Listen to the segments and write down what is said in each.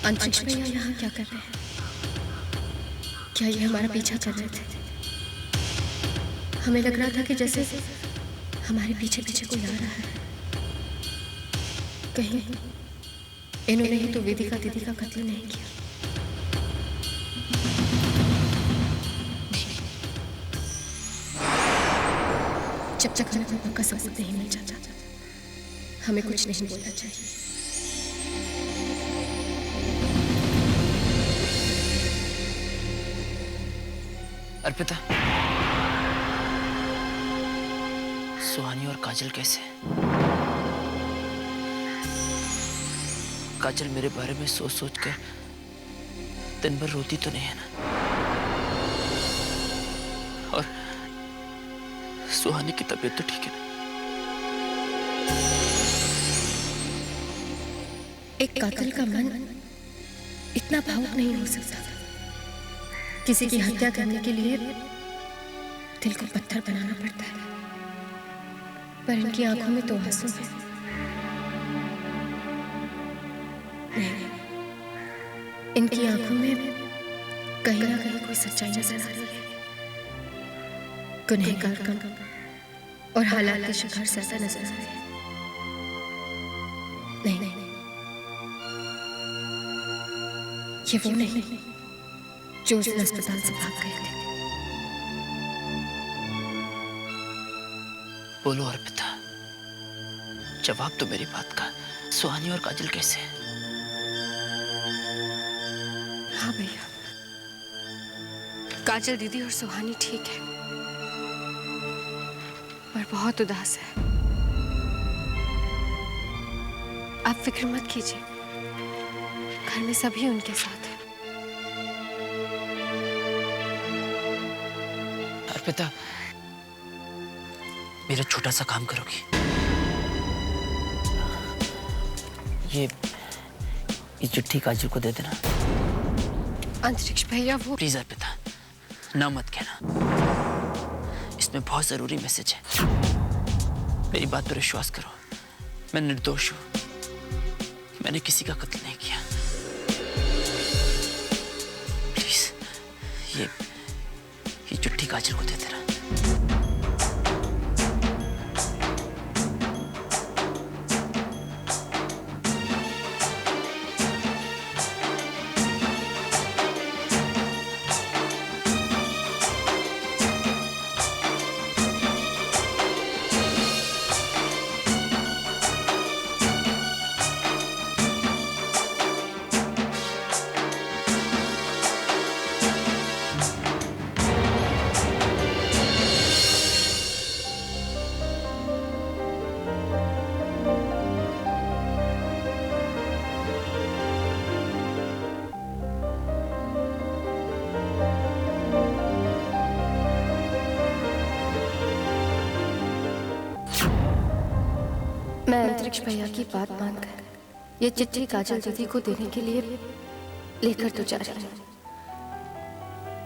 अंतरिक्ष में यहाँ क्या कर रहे हैं? क्या ये हमारा पीछा कर रहे थे? हमें लग रहा था कि जैसे हमारे पीछे पीछे कोई आ रहा है। कहीं इन्होंने ही तो वेदिका दीदी का कत्ल नहीं किया? जब तक हमें कोई पक्का सबूत नहीं मिल जाता हमें कुछ नहीं बोलना चाहिए। अर्पिता, सुहानी और काजल कैसे? काजल मेरे बारे में सोच सोच कर दिन भर रोती तो नहीं है ना? और सुहानी की तबीयत तो ठीक है ना? एक कातिल का मन इतना भावुक नहीं हो सकता। किसी की हत्या करने के लिए दिल को पत्थर बनाना पड़ता है। पर इनकी आंखों में तो आंसू है। नहीं, इनकी आंखों में कहीं ना कहीं कोई सच्चाई नजर आ रही है। गुनहगार का और हालात के शिकार सजा नजर आ रहे हैं। नहीं नहीं, ये वो नहीं जो उस दिन अस्पताल से भाग गए थे। बोलो अर्पिता, जवाब तो मेरी बात का। सुहानी और काजल कैसे? हाँ भैया, काजल दीदी और सुहानी ठीक है, पर बहुत उदास है। आप फिक्र मत कीजिए, घर में सभी उनके साथ हैं। अर्पिता, मेरा छोटा सा काम करोगी? ये चिट्ठी काजल को दे देना। अंतरिक्ष भैया वो प्लीज अर्पिता, ना मत कहना। इसमें बहुत जरूरी मैसेज है। मेरी बात पर विश्वास करो, मैं निर्दोष हूं। मैंने किसी का कत्ल नहीं किया। प्लीज ये चिट्ठी काजल को दे देना। मैं अंतरिक्ष भैया की बात मानकर ये चिट्ठी काजल दीदी को देने के लिए लेकर तो जा रही हूँ,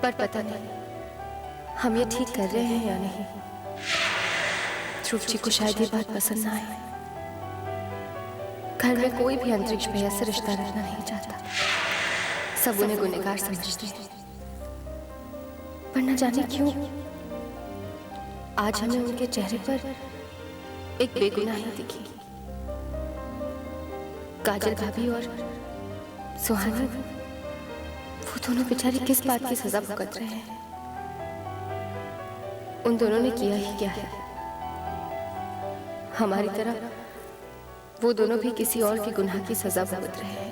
पर पता नहीं हम ये ठीक कर रहे हैं या नहीं। ध्रुव जी को शायद ये बात पसंद ना आए। घर में कोई भी अंतरिक्ष भैया से रिश्ता रखना नहीं चाहता। सब उन्हें गुनहगार समझते हैं, पर न जाने क्यों आज हमें उनके चेहरे पर एक बेगुनाही दिखी। काजल भाभी और सुहानी, वो दोनों बेचारे किस बात की सजा भुगत रहे हैं? उन दोनों ने किया ही क्या है? हमारी तरह वो दोनों भी किसी और के गुनाह की सजा भुगत रहे हैं,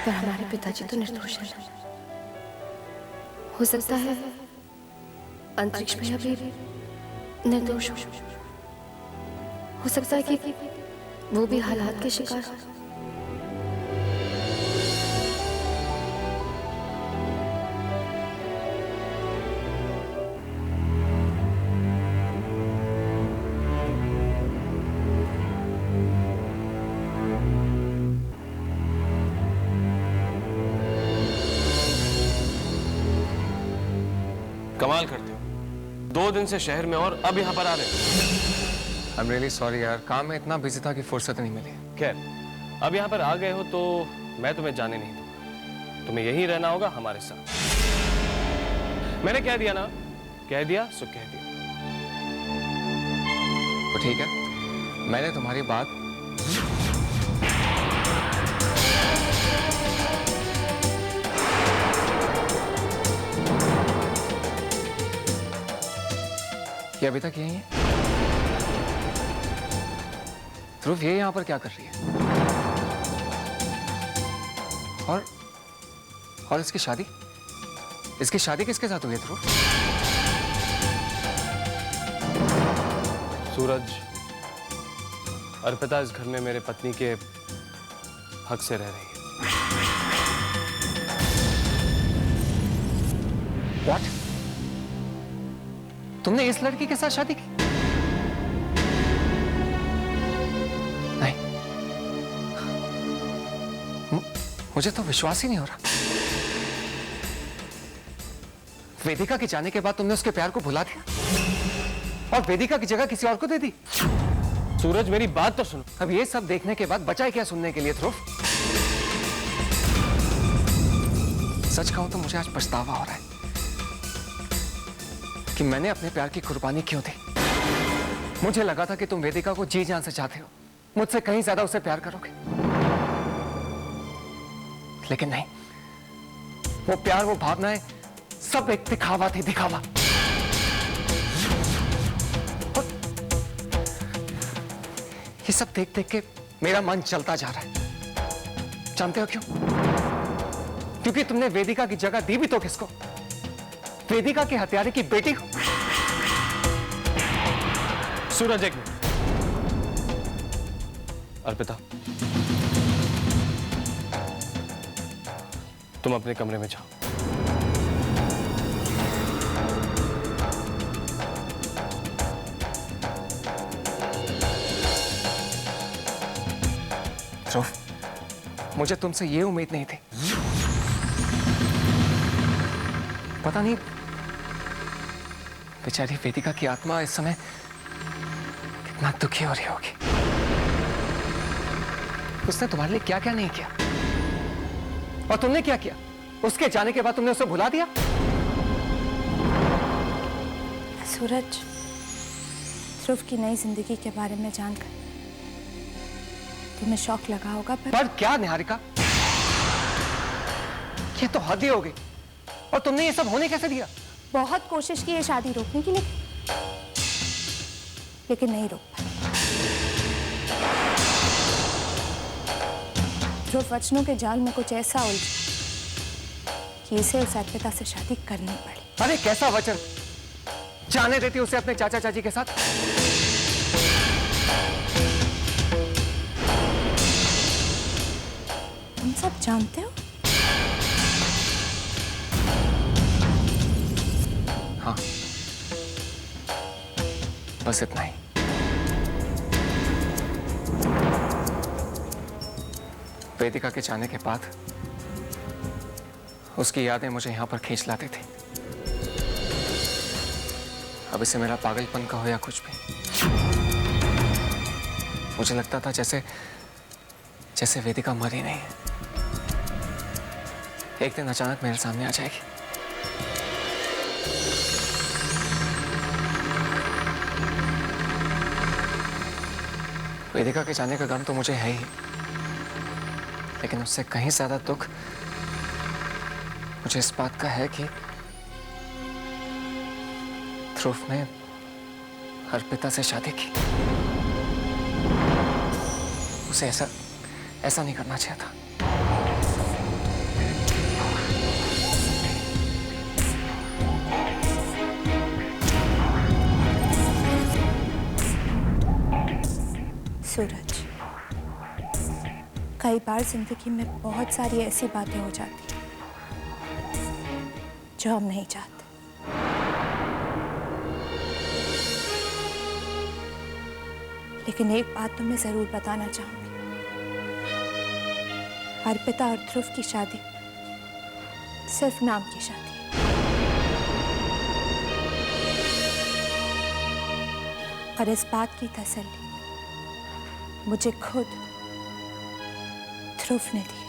पर हमारे पिताजी तो निर्दोष हैं। हो सकता है अंतरिक्ष भैया भी निर्दोष हो सकता है कि वो भी हालात के शिकार हो। कमाल करते हो, 2 दिन से शहर में और अब यहाँ पर आ रहे हो। I'm really sorry यार, काम में इतना बिजी था कि फुर्सत नहीं मिली। खैर, अब यहाँ पर आ गए हो तो मैं तुम्हें जाने नहीं दूंगा। तुम्हें यहीं रहना होगा हमारे साथ। मैंने कह दिया ना, कह दिया सो कह दिया। तो ठीक है, मैंने तुम्हारी बात ये अभी तक यही है। ध्रुव ये यहां पर क्या कर रही है? और इसकी शादी किसके साथ हुई है ध्रुव? सूरज, अर्पिता इस घर में मेरे पत्नी के हक से रह रही है। What? तुमने इस लड़की के साथ शादी की? नहीं, मुझे तो विश्वास ही नहीं हो रहा। वेदिका के जाने के बाद तुमने उसके प्यार को भुला दिया और वेदिका की जगह किसी और को दे दी। सूरज, मेरी बात तो सुनो। अब ये सब देखने के बाद बचा है क्या सुनने के लिए ध्रुव? सच कहूं तो मुझे आज पछतावा हो रहा है कि मैंने अपने प्यार की कुर्बानी क्यों दी। मुझे लगा था कि तुम वेदिका को जी जान से चाहते हो, मुझसे कहीं ज्यादा उसे प्यार करोगे, लेकिन नहीं। वो प्यार, वो भावनाएं सब एक दिखावा थी, दिखावा। और ये सब देख देख के मेरा मन चलता जा रहा है। जानते हो क्यों? क्योंकि तुमने वेदिका की जगह दी भी तो किसको? वेदिका के हत्यारे की बेटी को। सूरज, एक मिनट। अर्पिता, तुम अपने कमरे में जाओ। ध्रुव, मुझे तुमसे ये उम्मीद नहीं थी। पता नहीं बेचारी वेदिका की आत्मा इस समय कितना दुखी हो रही होगी। उसने तुम्हारे लिए क्या क्या नहीं किया, और तुमने क्या किया? उसके जाने के बाद तुमने उसे भुला दिया। सूरज, ध्रुव की नई जिंदगी के बारे में जानकर तुम्हें शौक लगा होगा, पर क्या निहारिका, ये तो हद ही हो गई। और तुमने ये सब होने कैसे दिया? बहुत कोशिश की है शादी रोकने की, लेकिन नहीं रोक पाई। ध्रुव वचनों के जाल में कुछ ऐसा उलझा कि इसे उस अर्पिता से शादी करनी पड़ी। अरे कैसा वचन? जाने देती उसे अपने चाचा चाची के साथ? तुम सब जानते हो? हाँ, बस इतना ही। वेदिका के जाने के बाद उसकी यादें मुझे यहां पर खींच लाती थी। अब इसे मेरा पागलपन का हो या कुछ भी, मुझे लगता था जैसे वेदिका मरी नहीं है। एक दिन अचानक मेरे सामने आ जाएगी। वेदिका के जाने का गम तो मुझे है ही, लेकिन उससे कहीं ज्यादा दुख मुझे इस बात का है कि ध्रुव ने अर्पिता से शादी की। उसे ऐसा नहीं करना चाहिए था। सूरज, कई बार जिंदगी में बहुत सारी ऐसी बातें हो जाती हैं जो हम नहीं चाहते। लेकिन एक बात तो मैं जरूर बताना चाहूंगी, अर्पिता और ध्रुव की शादी सिर्फ नाम की शादी है। और इस बात की तसल्ली मुझे खुद ध्रुव ने दी।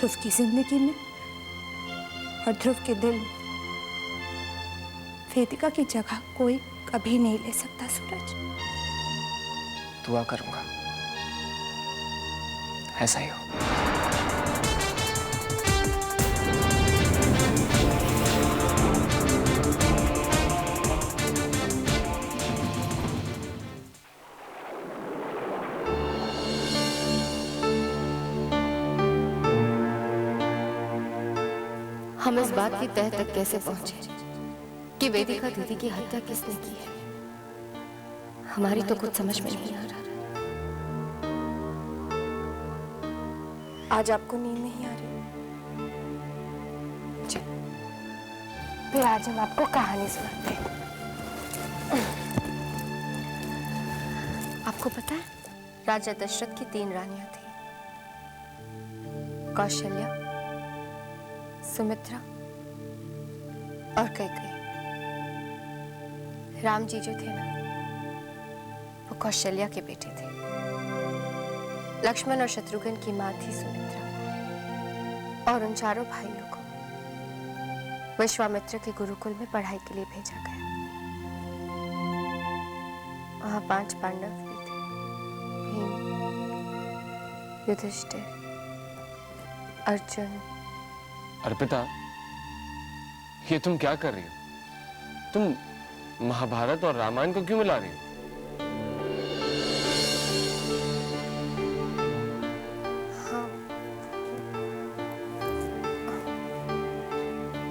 ध्रुव की जिंदगी में और ध्रुव के दिल में वेदिका की जगह कोई कभी नहीं ले सकता सूरज। दुआ करूंगा ऐसा ही हो। हम इस बात की तह तक कैसे पहुंचे कि वेदिका दीदी की हत्या किसने की है, हमारी तो कुछ समझ में नहीं आ रहा। आज आपको नींद नहीं आ रही? जी, फिर आज हम आपको कहानी सुनाते हैं। आपको पता है, राजा दशरथ की 3 रानियां थी, कौशल्या, सुमित्रा और कैकेयी। राम जी जो थे ना, वो कौशल्या के बेटे थे। लक्ष्मण और शत्रुघ्न की मां थी सुमित्रा। और उन चारों भाइयों को विश्वामित्र के गुरुकुल में पढ़ाई के लिए भेजा गया। वहां 5 पांडव भी थे, भीम, युधिष्ठिर, अर्जुन। अर्पिता, ये तुम क्या कर रही हो? तुम महाभारत और रामायण को क्यों मिला रही हो? हाँ,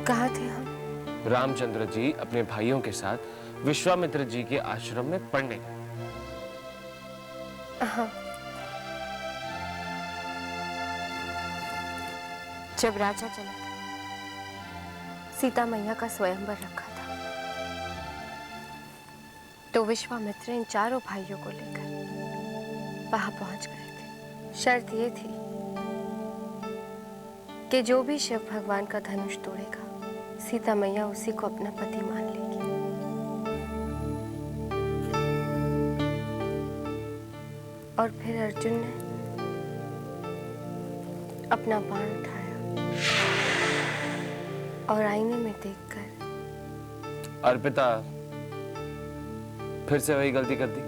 कहाँ थे हम? रामचंद्र जी अपने भाइयों के साथ विश्वामित्र जी के आश्रम में पढ़ने गए। हाँ, जब राजा जनक सीता मैया का स्वयंवर रखा था, तो विश्वामित्र इन चारों भाइयों को लेकर वहां पहुंच गए थे। शर्त ये थी कि जो भी शिव भगवान का धनुष तोड़ेगा, सीता मैया उसी को अपना पति मान लेगी। और फिर अर्जुन ने अपना बाण उठाया और आईने में देखकर। अर्पिता, फिर से वही गलती कर दी।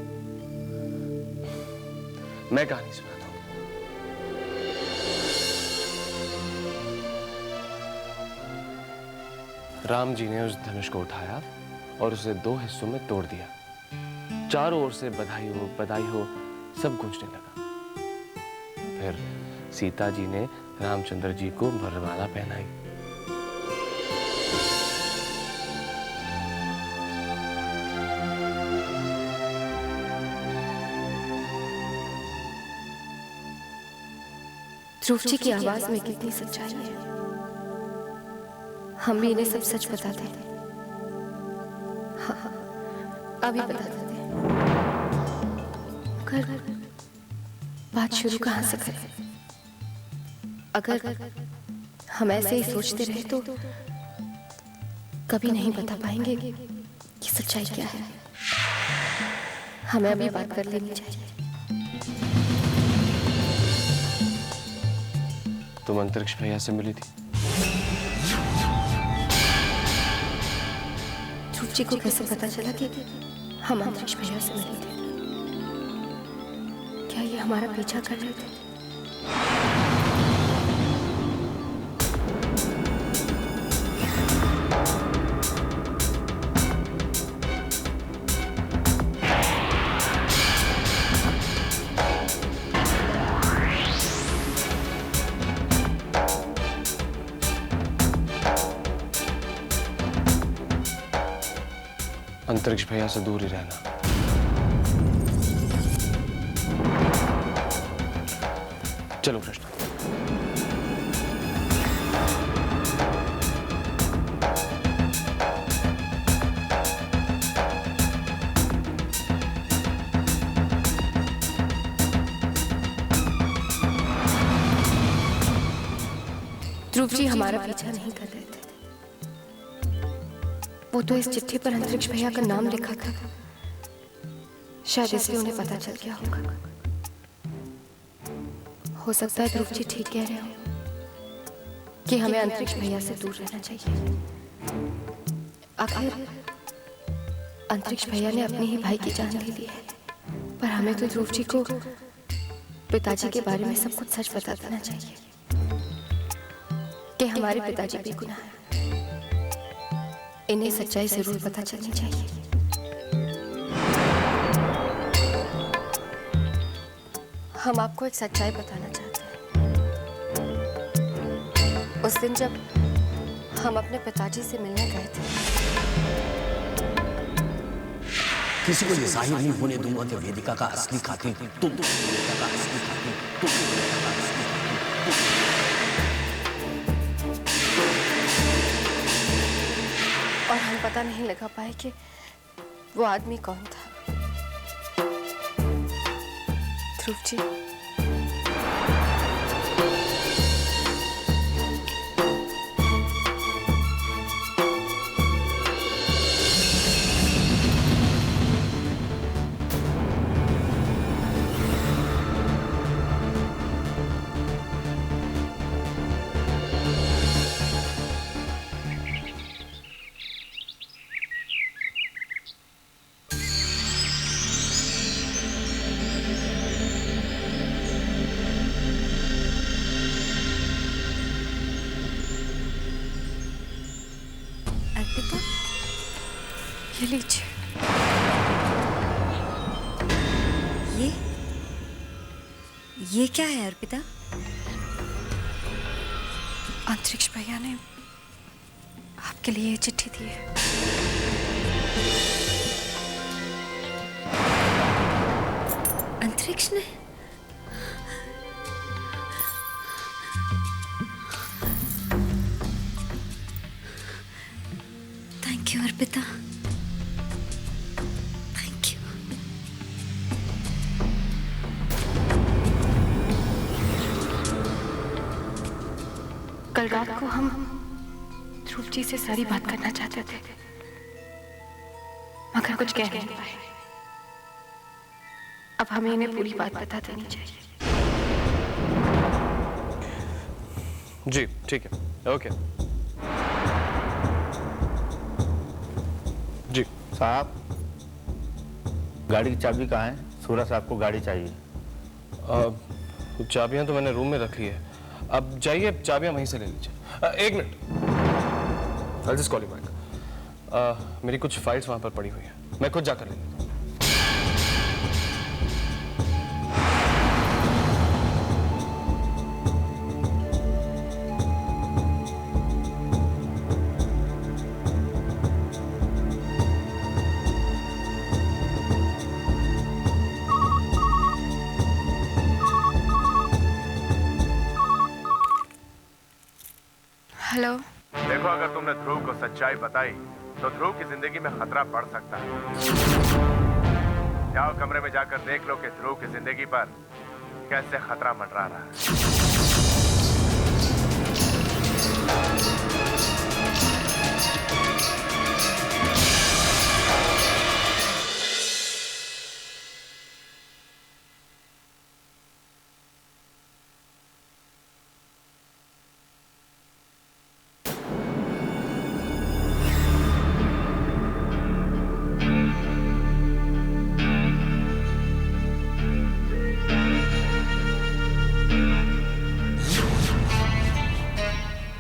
मैं कहानी सुनाता हूं। राम जी ने उस धनुष को उठाया और उसे 2 हिस्सों में तोड़ दिया। चारों ओर से बधाई हो सब गूंजने लगा। फिर सीता जी ने रामचंद्र जी को वरमाला पहनाई। ध्रुव जी की आवाज में कितनी सच्चाई है। हम भी इन्हें सब सच बता देते। हाँ, अभी बता देते। कर बात शुरू कहां से करें? अगर हम ऐसे ही सोचते रहे तो कभी नहीं बता पाएंगे कि सच्चाई क्या है। हमें अभी बात कर लेनी चाहिए। तुम अंतरिक्ष भैया से मिली थी? ध्रुव जी को कैसे पता चला कि हम अंतरिक्ष भैया से मिले थे? क्या ये हमारा पीछा कर रहे थे? अंतरिक्ष भैया से दूर ही रहना। चलो कृष्ण। ध्रुव जी हमारा पीछा नहीं कर रहे थे। वो तो इस चिट्ठी पर अंतरिक्ष भैया का नाम लिखा था। शायद इसलिए उन्हें पता चल गया होगा। हो सकता है ध्रुव जी ठीक कह रहे हो। कि हमें अंतरिक्ष भैया से दूर रहना चाहिए। आखिर अंतरिक्ष भैया ने अपने ही भाई की जान ले ली है, पर हमें तो ध्रुव जी को पिताजी के बारे में सब कुछ सच बता देना चाहिए कि हमारे पिताजी बेगुनाह हैं। इन्हें सच्चाई जरूर पता चलनी चाहिए। हम आपको एक सच्चाई बताना चाहते हैं। उस दिन जब हम अपने पिताजी से मिलने गए थे, किसी को ये जाहिर नहीं होने दूंगा कि वेदिका का असली कातिल तुम। और हम पता नहीं लगा पाए कि वो आदमी कौन था। ध्रुव जी, अर्पिता, ये लीजिए। ये क्या है अर्पिता? अंतरिक्ष भैया ने आपके लिए ये चिट्ठी दी है। अंतरिक्ष ने? Thank you Arpita, thank you. कल रात को हम ध्रुव जी से सारी बात करना चाहते थे, मगर कुछ कह नहीं पाए। अब हमें इन्हें पूरी बात बता देनी चाहिए। जी ठीक है, ओके। जी साहब, गाड़ी की चाबी कहाँ है? सूरज साहब को गाड़ी चाहिए। चाबियां तो मैंने रूम में रख ली है। अब जाइए, चाबियां वहीं से ले लीजिए। एक minute, I'll just call you back. मेरी कुछ फाइल्स वहां पर पड़ी हुई है, मैं खुद जाकर ले लेता हूँ। हेलो। देखो, अगर तुमने ध्रुव को सच्चाई बताई तो ध्रुव की जिंदगी में खतरा बढ़ सकता है। जाओ कमरे में जाकर देख लो कि ध्रुव की जिंदगी पर कैसे खतरा मंडरा रहा है।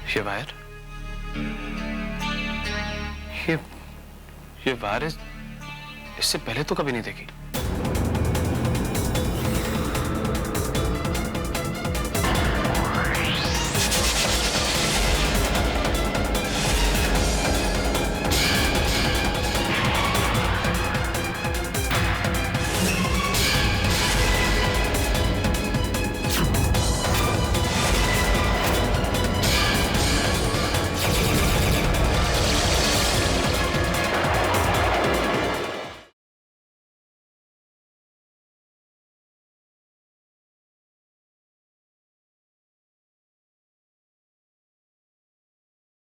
ये वायर, ये वायर इससे पहले तो कभी नहीं देखी।